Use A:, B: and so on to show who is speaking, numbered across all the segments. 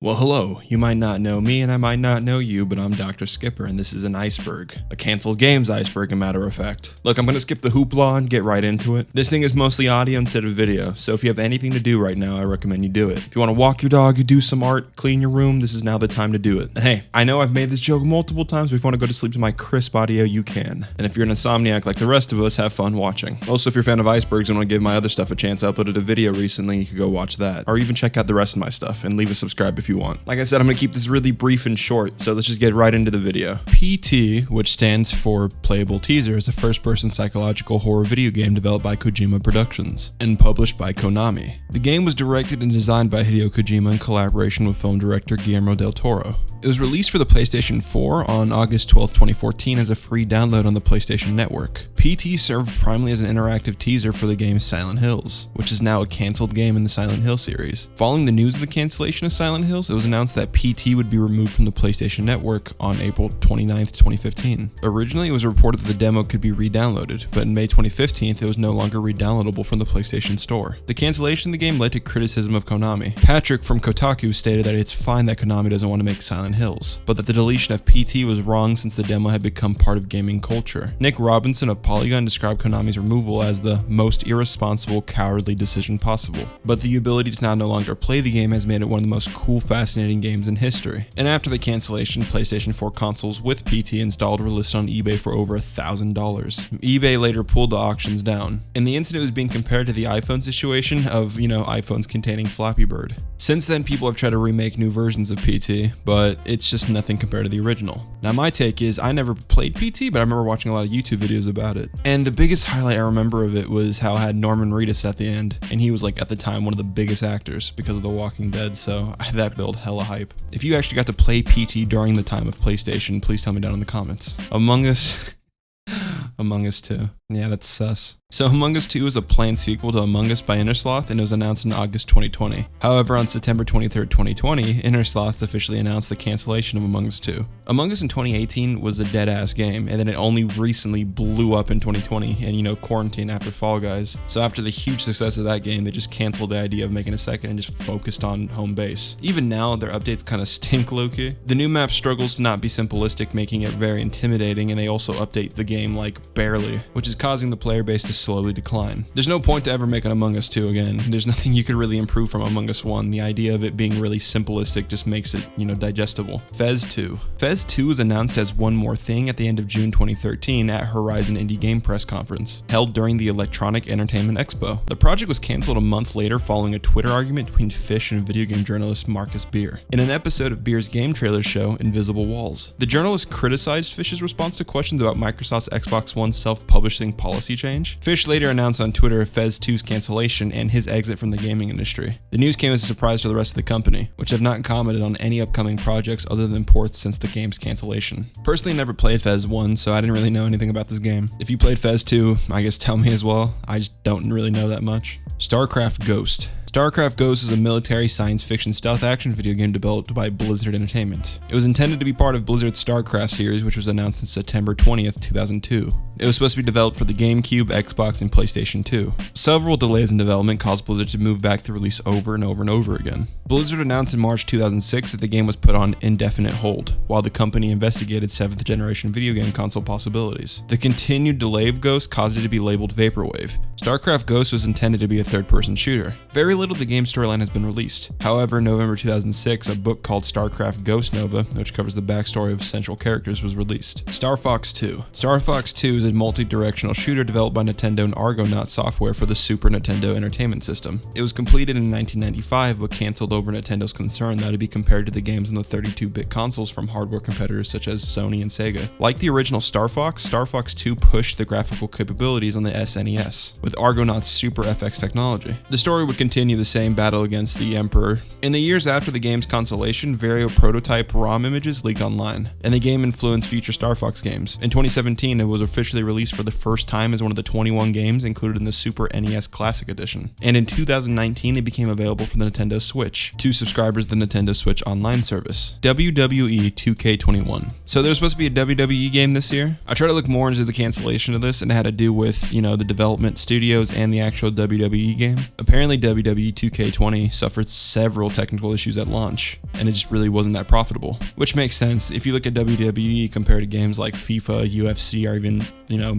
A: Well, hello. You might not know me and I might not know you, but I'm Dr. Skipper and this is an iceberg. A Cancelled Games Iceberg, a matter of fact. Look, I'm gonna skip the hoopla and get right into it. This thing is mostly audio instead of video, so if you have anything to do right now, I recommend you do it. If you wanna walk your dog, you do some art, clean your room, this is now the time to do it. And hey, I know I've made this joke multiple times, but if you wanna go to sleep to my crisp audio, you can. And if you're an insomniac like the rest of us, have fun watching. Also, if you're a fan of icebergs and wanna give my other stuff a chance, I uploaded a video recently, you could go watch that. Or even check out the rest of my stuff, and leave a subscribe if you want. Like I said, I'm gonna keep this really brief and short, so let's just get right into the video. PT, which stands for Playable Teaser, is a first-person psychological horror video game developed by Kojima Productions and published by Konami. The game was directed and designed by Hideo Kojima in collaboration with film director Guillermo del Toro. It was released for the PlayStation 4 on August 12, 2014 as a free download on the PlayStation Network. PT served primarily as an interactive teaser for the game Silent Hills, which is now a canceled game in the Silent Hill series. Following the news of the cancellation of Silent Hills, it was announced that PT would be removed from the PlayStation Network on April 29, 2015. Originally, it was reported that the demo could be re-downloaded, but in May 2015, it was no longer re-downloadable from the PlayStation Store. The cancellation of the game led to criticism of Konami. Patrick from Kodoku stated that it's fine that Konami doesn't want to make Silent Hills, but that the deletion of PT was wrong since the demo had become part of gaming culture. Nick Robinson of Polygon described Konami's removal as the most irresponsible, cowardly decision possible, but the ability to now no longer play the game has made it one of the most cool, fascinating games in history. And after the cancellation, PlayStation 4 consoles with PT installed were listed on eBay for over $1,000. eBay later pulled the auctions down, and the incident was being compared to the iPhone situation of, iPhones containing Flappy Bird. Since then, people have tried to remake new versions of PT, but it's just nothing compared to the original. Now, my take is I never played PT, but I remember watching a lot of YouTube videos about it. And the biggest highlight I remember of it was how it had Norman Reedus at the end, and he was at the time one of the biggest actors because of The Walking Dead, so that built hella hype. If you actually got to play PT during the time of PlayStation, please tell me down in the comments. Among Us 2. Yeah, that's sus. So Among Us 2 is a planned sequel to Among Us by Innersloth, and it was announced in August 2020. However, on September 23rd, 2020, Innersloth officially announced the cancellation of Among Us 2. Among Us in 2018 was a dead-ass game, and then it only recently blew up in 2020, and quarantine after Fall Guys. So after the huge success of that game, they just canceled the idea of making a second and just focused on home base. Even now, their updates kind of stink low-key. The new map struggles to not be simplistic, making it very intimidating, and they also update the game barely, which is causing the player base to slowly decline. There's no point to ever make an Among Us 2 again. There's nothing you could really improve from Among Us 1. The idea of it being really simplistic just makes it, digestible. Fez 2. Fez 2 was announced as One More Thing at the end of June 2013 at Horizon Indie Game Press Conference, held during the Electronic Entertainment Expo. The project was canceled a month later following a Twitter argument between Fish and video game journalist Marcus Beer. In an episode of Beer's game trailer show, Invisible Walls, the journalist criticized Fish's response to questions about Microsoft's Xbox One's self-publishing policy change. Fish later announced on Twitter Fez 2's cancellation and his exit from the gaming industry. The news came as a surprise to the rest of the company, which have not commented on any upcoming projects other than ports since the game's cancellation. Personally, never played Fez 1, so I didn't really know anything about this game. If you played Fez 2, I guess tell me as well. I just don't really know that much. Starcraft Ghost. Starcraft Ghost is a military science fiction stealth action video game developed by Blizzard Entertainment. It was intended to be part of Blizzard's Starcraft series, which was announced on September 20th, 2002. It was supposed to be developed for the GameCube, Xbox, and PlayStation 2. Several delays in development caused Blizzard to move back the release over and over and over again. Blizzard announced in March 2006 that the game was put on indefinite hold, while the company investigated 7th generation video game console possibilities. The continued delay of Ghost caused it to be labeled Vaporwave. Starcraft Ghost was intended to be a third-person shooter. Very little of the game's storyline has been released. However, in November 2006, a book called Starcraft Ghost Nova, which covers the backstory of central characters, was released. Star Fox 2. Star Fox 2 is a multi-directional shooter developed by Nintendo and Argonaut Software for the Super Nintendo Entertainment System. It was completed in 1995, but canceled over Nintendo's concern that it would be compared to the games on the 32-bit consoles from hardware competitors such as Sony and Sega. Like the original Star Fox 2 pushed the graphical capabilities on the SNES, with Argonaut's Super FX technology. The story would continue the same battle against the Emperor. In the years after the game's cancellation, various prototype ROM images leaked online, and the game influenced future Star Fox games. In 2017, it was officially officially released for the first time as one of the 21 games included in the Super NES Classic Edition. And in 2019, it became available for the Nintendo Switch to subscribers of the Nintendo Switch Online service. WWE 2K21. So there's supposed to be a WWE game this year. I tried to look more into the cancellation of this, and it had to do with, the development studios and the actual WWE game. Apparently WWE 2K20 suffered several technical issues at launch, and it just really wasn't that profitable. Which makes sense. If you look at WWE compared to games like FIFA, UFC, or even,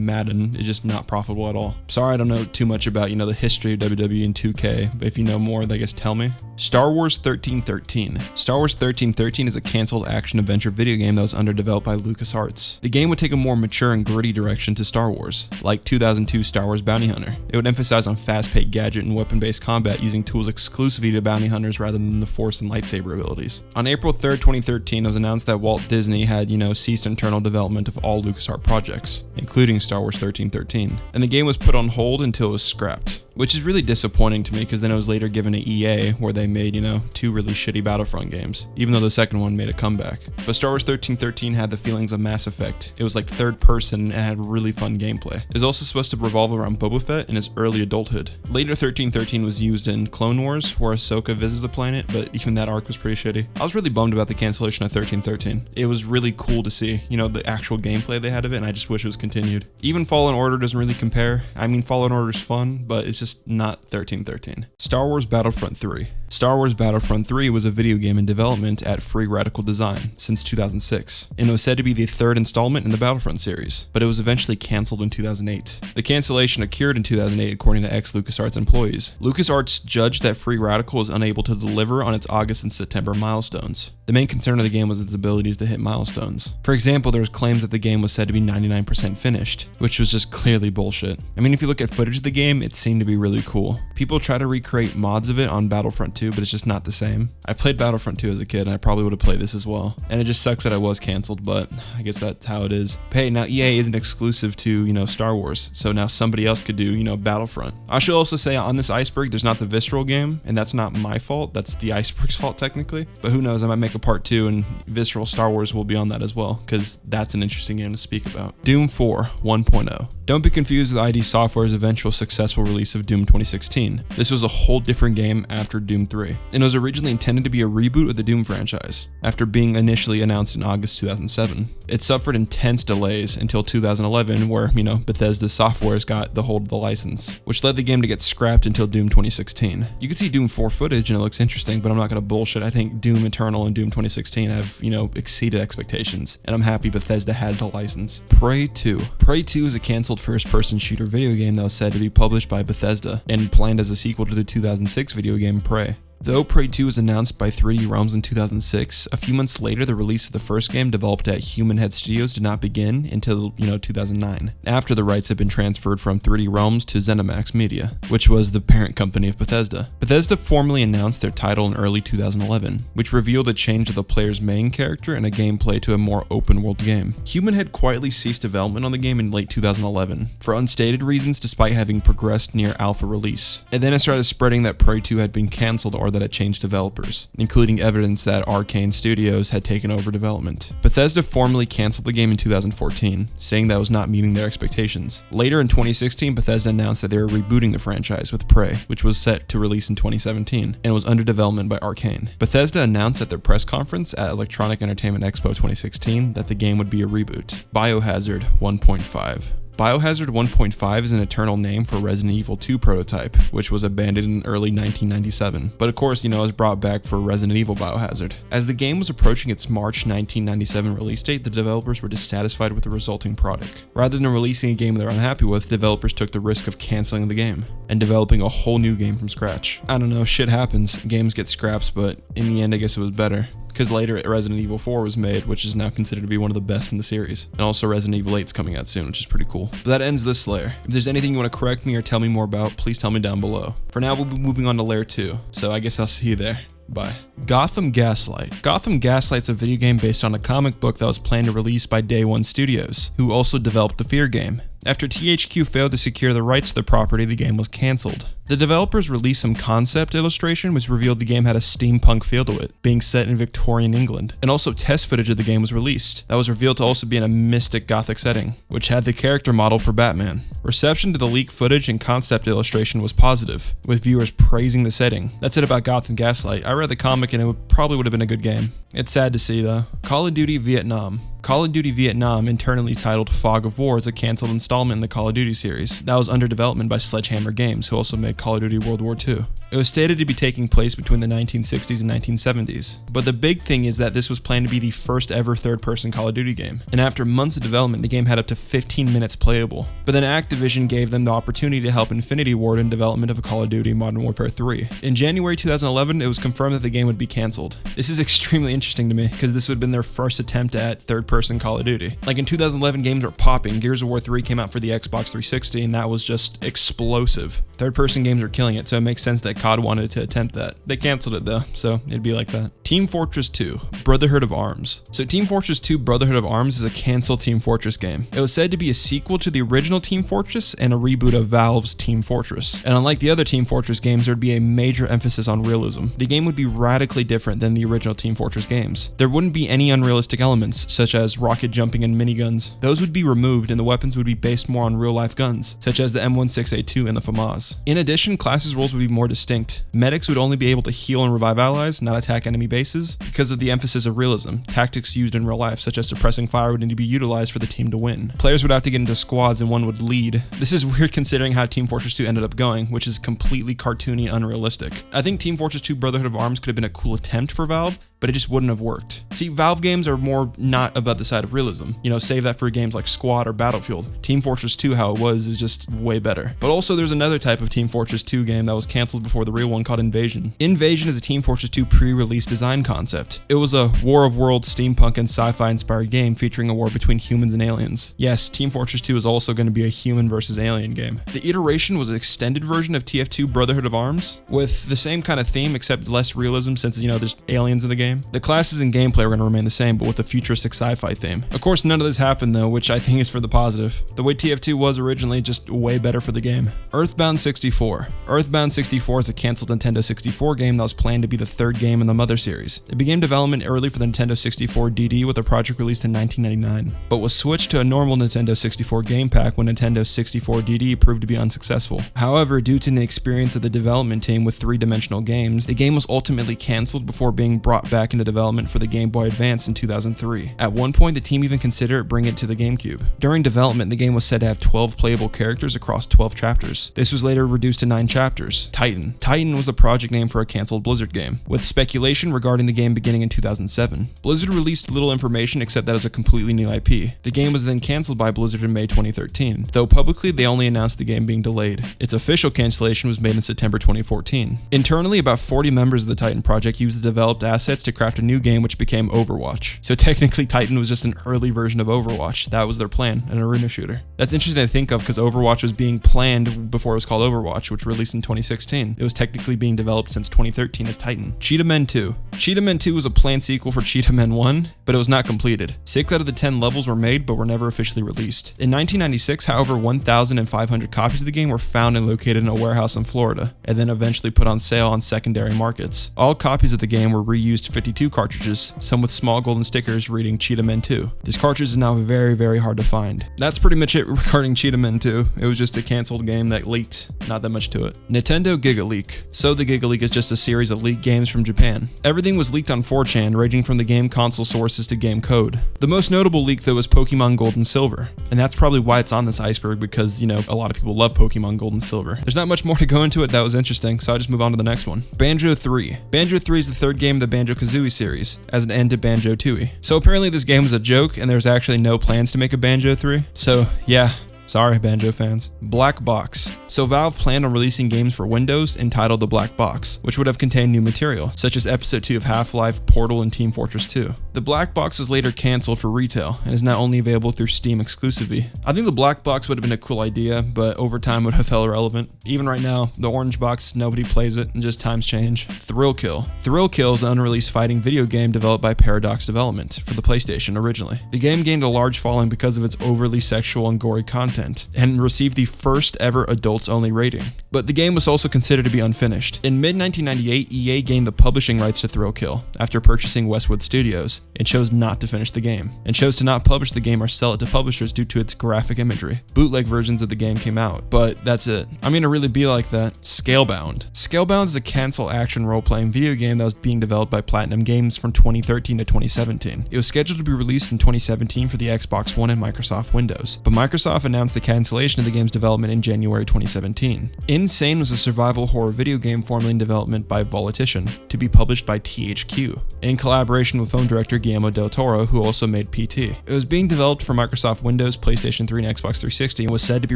A: Madden, it's just not profitable at all. Sorry, I don't know too much about, the history of WWE and 2K, but if you know more, I guess tell me. Star Wars 1313. Star Wars 1313 is a canceled action-adventure video game that was underdeveloped by LucasArts. The game would take a more mature and gritty direction to Star Wars, like 2002 Star Wars Bounty Hunter. It would emphasize on fast-paced gadget and weapon-based combat using tools exclusively to bounty hunters rather than the Force and lightsaber abilities. On April 3rd, 2013, it was announced that Walt Disney had, ceased internal development of all LucasArts projects, including Star Wars 1313, and the game was put on hold until it was scrapped. Which is really disappointing to me because then it was later given to EA where they made, two really shitty Battlefront games, even though the second one made a comeback. But Star Wars 1313 had the feelings of Mass Effect. It was like third person and had really fun gameplay. It was also supposed to revolve around Boba Fett in his early adulthood. Later 1313 was used in Clone Wars where Ahsoka visits the planet, but even that arc was pretty shitty. I was really bummed about the cancellation of 1313. It was really cool to see, the actual gameplay they had of it, and I just wish it was continued. Even Fallen Order doesn't really compare. I mean, Fallen Order is fun, but it's just not 1313. Star Wars Battlefront 3. Star Wars Battlefront 3 was a video game in development at Free Radical Design since 2006, and it was said to be the third installment in the Battlefront series, but it was eventually cancelled in 2008. The cancellation occurred in 2008 according to ex-LucasArts employees. LucasArts judged that Free Radical was unable to deliver on its August and September milestones. The main concern of the game was its abilities to hit milestones. For example, there was claims that the game was said to be 99% finished, which was just clearly bullshit. I mean, if you look at footage of the game, it seemed to be really cool. People try to recreate mods of it on Battlefront 2, but it's just not the same. I played Battlefront 2 as a kid, and I probably would have played this as well. And it just sucks that I was canceled, but I guess that's how it is. But hey, now EA isn't exclusive to, Star Wars, so now somebody else could do, Battlefront. I should also say on this Iceberg, there's not the Visceral game, and that's not my fault. That's the Iceberg's fault, technically. But who knows, I might make a part 2, and Visceral Star Wars will be on that as well, because that's an interesting game to speak about. Doom 4 1.0. Don't be confused with ID Software's eventual successful release of Doom 2016. This was a whole different game after Doom 3, and it was originally intended to be a reboot of the Doom franchise, after being initially announced in August 2007. It suffered intense delays until 2011, where, Bethesda Software's got the hold of the license, which led the game to get scrapped until Doom 2016. You can see Doom 4 footage and it looks interesting, but I'm not gonna bullshit. I think Doom Eternal and Doom 2016 have, exceeded expectations, and I'm happy Bethesda has the license. Prey 2. Prey 2 is a canceled first-person shooter video game that was said to be published by Bethesda and planned as a sequel to the 2006 video game Prey. Though Prey 2 was announced by 3D Realms in 2006, a few months later the release of the first game developed at Human Head Studios did not begin until, 2009, after the rights had been transferred from 3D Realms to ZeniMax Media, which was the parent company of Bethesda. Bethesda formally announced their title in early 2011, which revealed a change of the player's main character and a gameplay to a more open-world game. Human Head quietly ceased development on the game in late 2011, for unstated reasons despite having progressed near alpha release, and then it started spreading that Prey 2 had been cancelled or that it changed developers, including evidence that Arcane Studios had taken over development. Bethesda formally canceled the game in 2014, saying that it was not meeting their expectations. Later in 2016, Bethesda announced that they were rebooting the franchise with Prey, which was set to release in 2017, and was under development by Arcane. Bethesda announced at their press conference at Electronic Entertainment Expo 2016 that the game would be a reboot. Biohazard 1.5. Biohazard 1.5 is an eternal name for Resident Evil 2 prototype, which was abandoned in early 1997, but of course, was brought back for Resident Evil Biohazard. As the game was approaching its March 1997 release date, the developers were dissatisfied with the resulting product. Rather than releasing a game they're unhappy with, developers took the risk of canceling the game and developing a whole new game from scratch. I don't know, shit happens, games get scraps, but in the end I guess it was better. Because later Resident Evil 4 was made, which is now considered to be one of the best in the series. And also Resident Evil 8 is coming out soon, which is pretty cool. But that ends this layer. If there's anything you want to correct me or tell me more about, please tell me down below. For now, we'll be moving on to layer 2, so I guess I'll see you there. Bye. Gotham Gaslight. Gotham Gaslight's a video game based on a comic book that was planned to release by Day One Studios, who also developed the Fear game. After THQ failed to secure the rights to the property, the game was cancelled. The developers released some concept illustration which revealed the game had a steampunk feel to it, being set in Victorian England, and also test footage of the game was released. That was revealed to also be in a mystic gothic setting, which had the character model for Batman. Reception to the leaked footage and concept illustration was positive, with viewers praising the setting. That's it about Gotham Gaslight. I read the comic and it probably would have been a good game. It's sad to see though. Call of Duty Vietnam. Call of Duty Vietnam, internally titled Fog of War, is a cancelled installment in the Call of Duty series. That was under development by Sledgehammer Games, who also made Call of Duty World War II. It was stated to be taking place between the 1960s and 1970s. But the big thing is that this was planned to be the first ever third-person Call of Duty game. And after months of development, the game had up to 15 minutes playable. But then Activision gave them the opportunity to help Infinity Ward in development of a Call of Duty Modern Warfare 3. In January 2011, it was confirmed that the game would be cancelled. This is extremely interesting to me, because this would have been their first attempt at third-person Call of Duty. Like in 2011, games were popping. Gears of War 3 came out for the Xbox 360, and that was just explosive. Third-person games were killing it, so it makes sense that COD wanted to attempt that. They canceled it though, so it'd be like that. Team Fortress 2, Brotherhood of Arms. So Team Fortress 2 Brotherhood of Arms is a canceled Team Fortress game. It was said to be a sequel to the original Team Fortress and a reboot of Valve's Team Fortress. And unlike the other Team Fortress games, there would be a major emphasis on realism. The game would be radically different than the original Team Fortress games. There wouldn't be any unrealistic elements, such as rocket jumping and miniguns. Those would be removed and the weapons would be based more on real-life guns, such as the M16A2 and the FAMAS. In addition, classes roles would be more distinct. Medics would only be able to heal and revive allies, not attack enemy bases, because of the emphasis of realism. Tactics used in real life, such as suppressing fire, would need to be utilized for the team to win. Players would have to get into squads and one would lead. This is weird considering how Team Fortress 2 ended up going, which is completely cartoony and unrealistic. I think Team Fortress 2 Brotherhood of Arms could have been a cool attempt for Valve, but it just wouldn't have worked. See, Valve games are more not about the side of realism. You know, save that for games like Squad or Battlefield. Team Fortress 2, how it was, is just way better. But also there's another type of Team Fortress 2 game that was canceled before the real one called Invasion. Invasion is a Team Fortress 2 pre-release design concept. It was a War of Worlds steampunk and sci-fi inspired game featuring a war between humans and aliens. Yes, Team Fortress 2 is also going to be a human versus alien game. The iteration was an extended version of TF2 Brotherhood of Arms, with the same kind of theme except less realism since, you know, there's aliens in the game. The classes and gameplay are going to remain the same, but with a futuristic sci-fi theme. Of course, none of this happened though, which I think is for the positive. The way TF2 was originally, just way better for the game. Earthbound 64. Earthbound 64 is a canceled Nintendo 64 game that was planned to be the third game in the Mother series. It began development early for the Nintendo 64 DD with a project released in 1999, but was switched to a normal Nintendo 64 game pack when Nintendo 64 DD proved to be unsuccessful. However, due to the inexperience of the development team with three-dimensional games, the game was ultimately canceled before being brought back into development for the Game Boy Advance in 2003. At one point, the team even considered bringing it to the GameCube. During development, the game was said to have 12 playable characters across 12 chapters. This was later reduced to 9 chapters. Titan. Titan was a project name for a canceled Blizzard game, with speculation regarding the game beginning in 2007. Blizzard released little information except that it was a completely new IP. The game was then canceled by Blizzard in May 2013, though publicly they only announced the game being delayed. Its official cancellation was made in September 2014. Internally, about 40 members of the Titan project used the developed assets to craft a new game which became Overwatch. So technically Titan was just an early version of Overwatch. That was their plan, an arena shooter. That's interesting to think of because Overwatch was being planned before it was called Overwatch, which released in 2016. It was technically being developed since 2013 as Titan. Cheetah Men 2. Cheetah Men 2 was a planned sequel for Cheetah Men 1, but it was not completed. 6 out of the 10 levels were made but were never officially released. In 1996, however, 1,500 copies of the game were found and located in a warehouse in Florida, and then eventually put on sale on secondary markets. All copies of the game were reused 52 cartridges, some with small golden stickers reading Cheetah Men 2. This cartridge is now very, very hard to find. That's pretty much it regarding Cheetah Men 2. It was just a canceled game that leaked. Not that much to it. Nintendo Giga League. So the Giga League is just a series of leaked games from Japan. Everything was leaked on 4chan, ranging from the game console sources to game code. The most notable leak though was Pokemon Gold and Silver. And that's probably why it's on this iceberg because, you know, a lot of people love Pokemon Gold and Silver. There's not much more to go into it that was interesting, so I'll just move on to the next one. Banjo 3. Banjo 3 is the third game of the Banjo-Kazooie series, as an end to Banjo-Tooie. So apparently this game was a joke and there's actually no plans to make a Banjo 3. So yeah. Sorry, Banjo fans. Black Box. So Valve planned on releasing games for Windows entitled The Black Box, which would have contained new material, such as Episode 2 of Half-Life, Portal, and Team Fortress 2. The Black Box was later canceled for retail, and is now only available through Steam exclusively. I think the Black Box would have been a cool idea, but over time would have felt irrelevant. Even right now, the Orange Box, nobody plays it, and just times change. Thrill Kill. Thrill Kill is an unreleased fighting video game developed by Paradox Development for the PlayStation originally. The game gained a large following because of its overly sexual and gory content, content, and received the first ever adults-only rating. But the game was also considered to be unfinished. In mid-1998, EA gained the publishing rights to Thrillkill after purchasing Westwood Studios, and chose not to finish the game, and chose to not publish the game or sell it to publishers due to its graphic imagery. Bootleg versions of the game came out, but that's it. I'm gonna really be like that. Scalebound. Scalebound is a cancel action role-playing video game that was being developed by Platinum Games from 2013 to 2017. It was scheduled to be released in 2017 for the Xbox One and Microsoft Windows, but Microsoft announced the cancellation of the game's development in January 2017. Insane was a survival horror video game formerly in development by Volitition, to be published by THQ, in collaboration with film director Guillermo del Toro, who also made PT. It was being developed for Microsoft Windows, PlayStation 3, and Xbox 360, and was said to be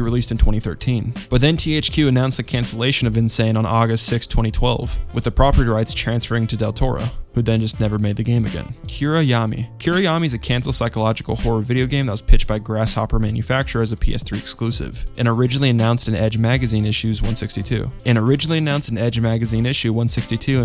A: released in 2013. But then THQ announced the cancellation of Insane on August 6, 2012, with the property rights transferring to del Toro, who then just never made the game again. Kiriyami. Kiriyami is a cancel psychological horror video game that was pitched by Grasshopper Manufacturer as a PS3 exclusive, and originally announced in Edge Magazine issues 162. In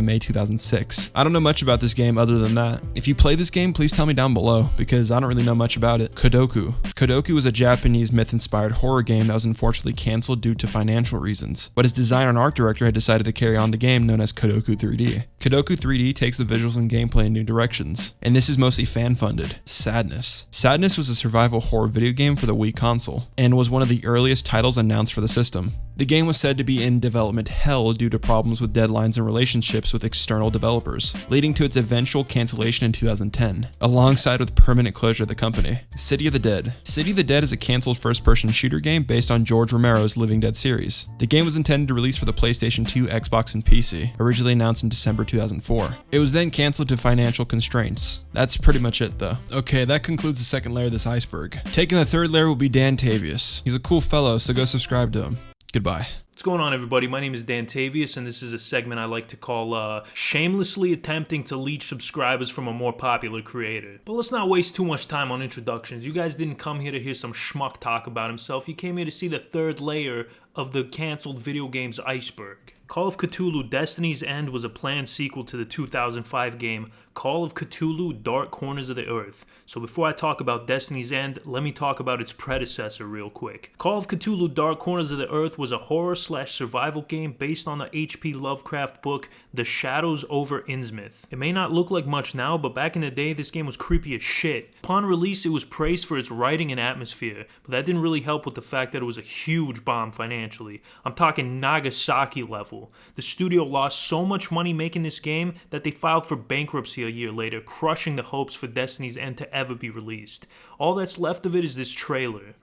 A: May 2006. I don't know much about this game other than that. If you play this game, please tell me down below, because I don't really know much about it. Kodoku. Kodoku was a Japanese myth-inspired horror game that was unfortunately cancelled due to financial reasons, but its designer and art director had decided to carry on the game known as Kodoku 3D. Kodoku 3D takes the visuals and gameplay in new directions, and this is mostly fan-funded. Sadness. Sadness was a survival horror video game for the Wii console, and was one of the earliest titles announced for the system. The game was said to be in development hell due to problems with deadlines and relationships with external developers, leading to its eventual cancellation in 2010, alongside with permanent closure of the company. City of the Dead. City of the Dead is a cancelled first-person shooter game based on George Romero's Living Dead series. The game was intended to release for the PlayStation 2, Xbox, and PC, originally announced in December 2004. It was then cancelled to financial constraints. That's pretty much it though. Okay, that concludes the second layer of this iceberg. Taking the third layer will be Dantavius. He's a cool fellow, so go subscribe to him. Goodbye.
B: What's going on, everybody? My name is Dantavius, and this is a segment I like to call shamelessly attempting to leech subscribers from a more popular creator. But let's not waste too much time on introductions. You guys didn't come here to hear some schmuck talk about himself. You came here to see the third layer of the canceled video games Iceberg. Call of Cthulhu Destiny's End was a planned sequel to the 2005 game Call of Cthulhu Dark Corners of the Earth. So before I talk about Destiny's End, let me talk about its predecessor real quick. Call of Cthulhu Dark Corners of the Earth was a horror/survival game based on the H.P. Lovecraft book The Shadows over Innsmouth. It may not look like much now, but back in the day this game was creepy as shit. Upon release it was praised for its writing and atmosphere, but that didn't really help with the fact that it was a huge bomb financially. I'm talking Nagasaki level. The studio lost so much money making this game that they filed for bankruptcy a year later, crushing the hopes for Destiny's End to ever be released. All that's left of it is this trailer.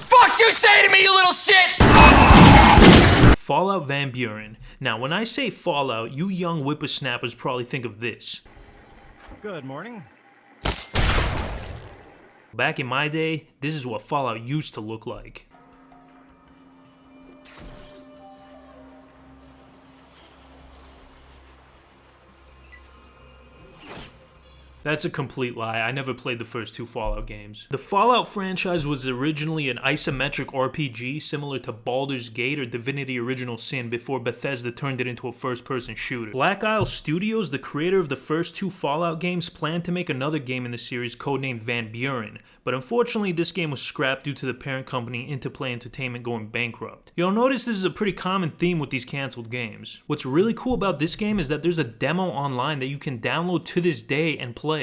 C: Fuck you say to me, you little shit!
B: Fallout Van Buren. Now, when I say Fallout, you young whippersnappers probably think of this.
D: Good morning.
B: Back in my day, this is what Fallout used to look like. That's a complete lie. I never played the first two Fallout games. The Fallout franchise was originally an isometric RPG similar to Baldur's Gate or Divinity Original Sin before Bethesda turned it into a first-person shooter. Black Isle Studios, the creator of the first two Fallout games, planned to make another game in the series codenamed Van Buren, but unfortunately this game was scrapped due to the parent company Interplay Entertainment going bankrupt. You'll notice this is a pretty common theme with these canceled games. What's really cool about this game is that there's a demo online that you can download to this day and play.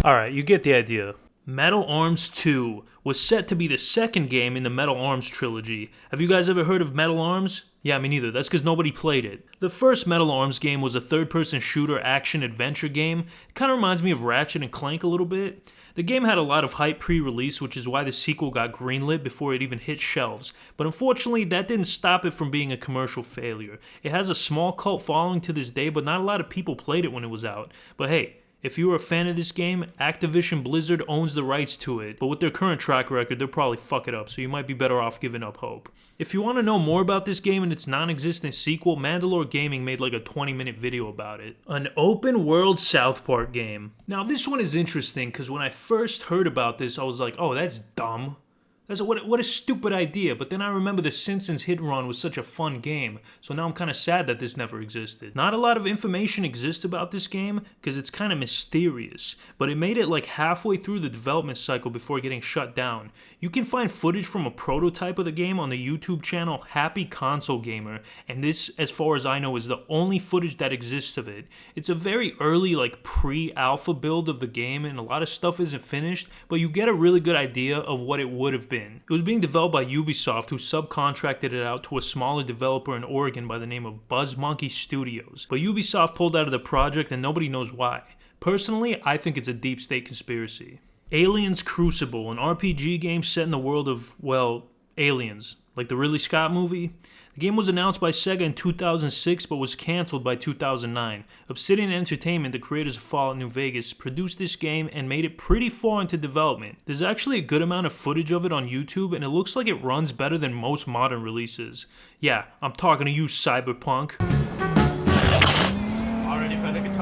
B: Alright, you get the idea. Metal Arms 2 was set to be the second game in the Metal Arms trilogy. Have you guys ever heard of Metal Arms? Yeah, me neither. That's because nobody played it. The first Metal Arms game was a third-person shooter action-adventure game. It kind of reminds me of Ratchet & Clank a little bit. The game had a lot of hype pre-release, which is why the sequel got greenlit before it even hit shelves. But unfortunately, that didn't stop it from being a commercial failure. It has a small cult following to this day, but not a lot of people played it when it was out. But hey, If you were a fan of this game, Activision Blizzard owns the rights to it, but with their current track record, they'll probably fuck it up, so you might be better off giving up hope. If you want to know more about this game and its non-existent sequel, Mandalore Gaming made like a 20-minute video about it. An open world South Park game. Now this one is interesting because when I first heard about this, I was like, oh, that's dumb. What a stupid idea, but then I remember The Simpsons Hit and Run was such a fun game, so now I'm kind of sad that this never existed. Not a lot of information exists about this game, because it's kind of mysterious, but it made it like halfway through the development cycle before getting shut down. You can find footage from a prototype of the game on the YouTube channel Happy Console Gamer, and this, as far as I know, is the only footage that exists of it. It's a very early, like pre-alpha build of the game, and a lot of stuff isn't finished, but you get a really good idea of what it would have been. It was being developed by Ubisoft, who subcontracted it out to a smaller developer in Oregon by the name of Buzz Monkey Studios. But Ubisoft pulled out of the project and nobody knows why. Personally, I think it's a deep state conspiracy. Aliens Crucible, an RPG game set in the world of, well, aliens. Like the Ridley Scott movie? The game was announced by Sega in 2006 but was cancelled by 2009. Obsidian Entertainment, the creators of Fallout New Vegas, produced this game and made it pretty far into development. There's actually a good amount of footage of it on YouTube and it looks like it runs better than most modern releases. Yeah, I'm talking to you, Cyberpunk.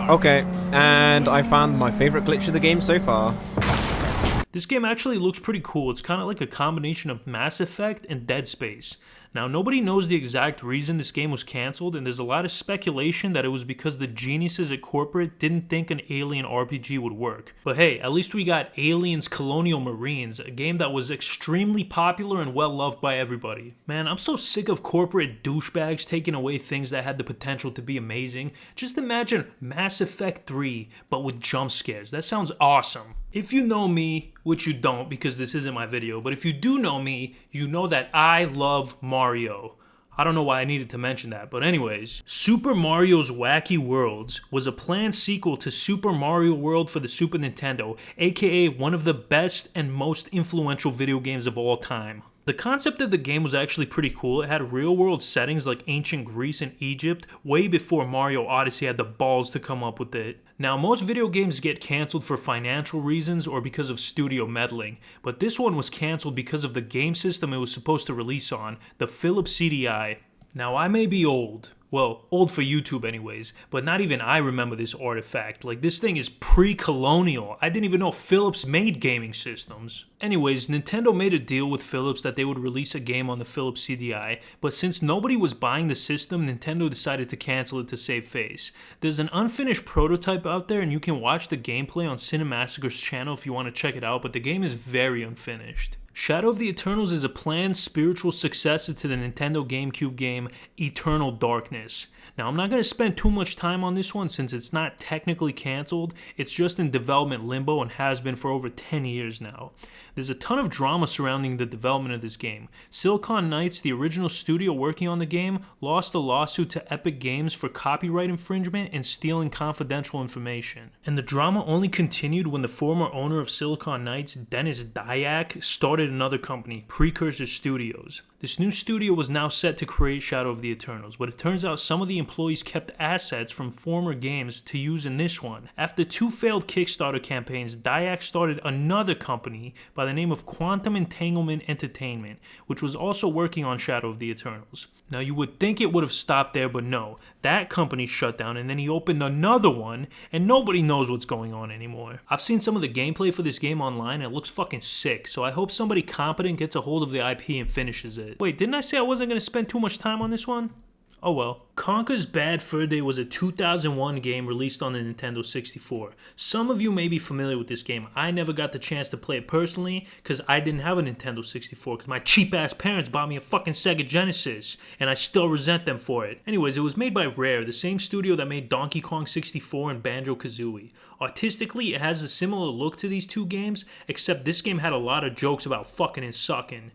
E: Okay, and I found my favorite glitch of the game so far.
B: This game actually looks pretty cool. It's kind of like a combination of Mass Effect and Dead Space. Now, nobody knows the exact reason this game was cancelled, and there's a lot of speculation that it was because the geniuses at corporate didn't think an alien RPG would work. But hey, at least we got Aliens Colonial Marines, a game that was extremely popular and well loved by everybody. Man, I'm so sick of corporate douchebags taking away things that had the potential to be amazing. Just imagine Mass Effect 3, but with jump scares. That sounds awesome. If you know me, which you don't because this isn't my video, but if you do know me, you know that I love Mario. I don't know why I needed to mention that, but anyways, Super Mario's Wacky Worlds was a planned sequel to Super Mario World for the Super Nintendo, aka one of the best and most influential video games of all time. The concept of the game was actually pretty cool. It had real-world settings like ancient Greece and Egypt, way before Mario Odyssey had the balls to come up with it. Now, most video games get cancelled for financial reasons or because of studio meddling, but this one was cancelled because of the game system it was supposed to release on, the Philips CDI. Now, I may be old. Well, old for YouTube anyways, but not even I remember this artifact. Like, this thing is pre-Colonial. I didn't even know Philips made gaming systems. Anyways, Nintendo made a deal with Philips that they would release a game on the Philips CDI, but since nobody was buying the system, Nintendo decided to cancel it to save face. There's an unfinished prototype out there, and you can watch the gameplay on Cinemassacre's channel if you want to check it out, but the game is very unfinished. Shadow of the Eternals is a planned spiritual successor to the Nintendo GameCube game Eternal Darkness. Now, I'm not going to spend too much time on this one since it's not technically cancelled, it's just in development limbo and has been for over 10 years now. There's a ton of drama surrounding the development of this game. Silicon Knights, the original studio working on the game, lost a lawsuit to Epic Games for copyright infringement and stealing confidential information. And the drama only continued when the former owner of Silicon Knights, Dennis Dyack, started another company, Precursor Studios. This new studio was now set to create Shadow of the Eternals, but it turns out some of the employees kept assets from former games to use in this one. After 2 failed Kickstarter campaigns, Dyack started another company by the name of Quantum Entanglement Entertainment, which was also working on Shadow of the Eternals. Now, you would think it would have stopped there, but no. That company shut down, and then he opened another one, and nobody knows what's going on anymore. I've seen some of the gameplay for this game online, and it looks fucking sick, so I hope somebody competent gets a hold of the IP and finishes it. Wait, didn't I say I wasn't going to spend too much time on this one? Oh well. Conker's Bad Fur Day was a 2001 game released on the Nintendo 64. Some of you may be familiar with this game. I never got the chance to play it personally because I didn't have a Nintendo 64 because my cheap ass parents bought me a fucking Sega Genesis and I still resent them for it. Anyways, it was made by Rare, the same studio that made Donkey Kong 64 and Banjo-Kazooie. Artistically, it has a similar look to these two games, except this game had a lot of jokes about fucking and sucking.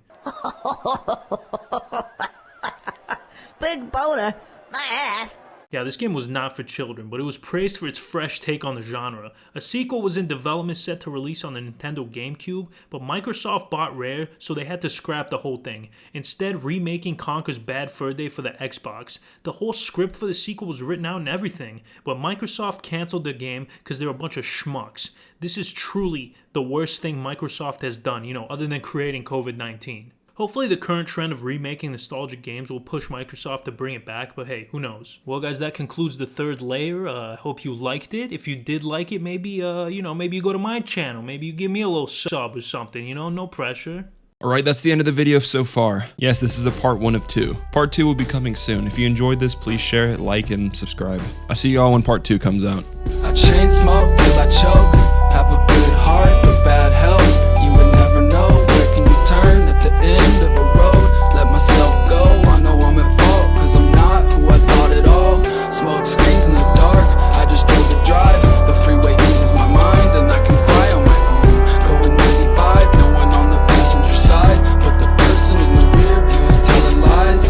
F: Big boner, my ass.
B: Yeah, this game was not for children, but it was praised for its fresh take on the genre. A sequel was in development set to release on the Nintendo GameCube, but Microsoft bought Rare, so they had to scrap the whole thing, instead remaking Conker's Bad Fur Day for the Xbox. The whole script for the sequel was written out and everything, but Microsoft canceled the game because they were a bunch of schmucks. This is truly the worst thing Microsoft has done, other than creating COVID-19. Hopefully the current trend of remaking nostalgic games will push Microsoft to bring it back, but hey, who knows? Well guys, that concludes the third layer. I hope you liked it. If you did like it, maybe, maybe you go to my channel. Maybe you give me a little sub or something, no pressure.
A: Alright, that's the end of the video so far. Yes, this is a part 1 of 2. Part 2 will be coming soon. If you enjoyed this, please share it, like, and subscribe. I'll see y'all when part 2 comes out.
C: I chain smoke till I choke. Have a good heart but bad health. You would never know. Where can you turn at the end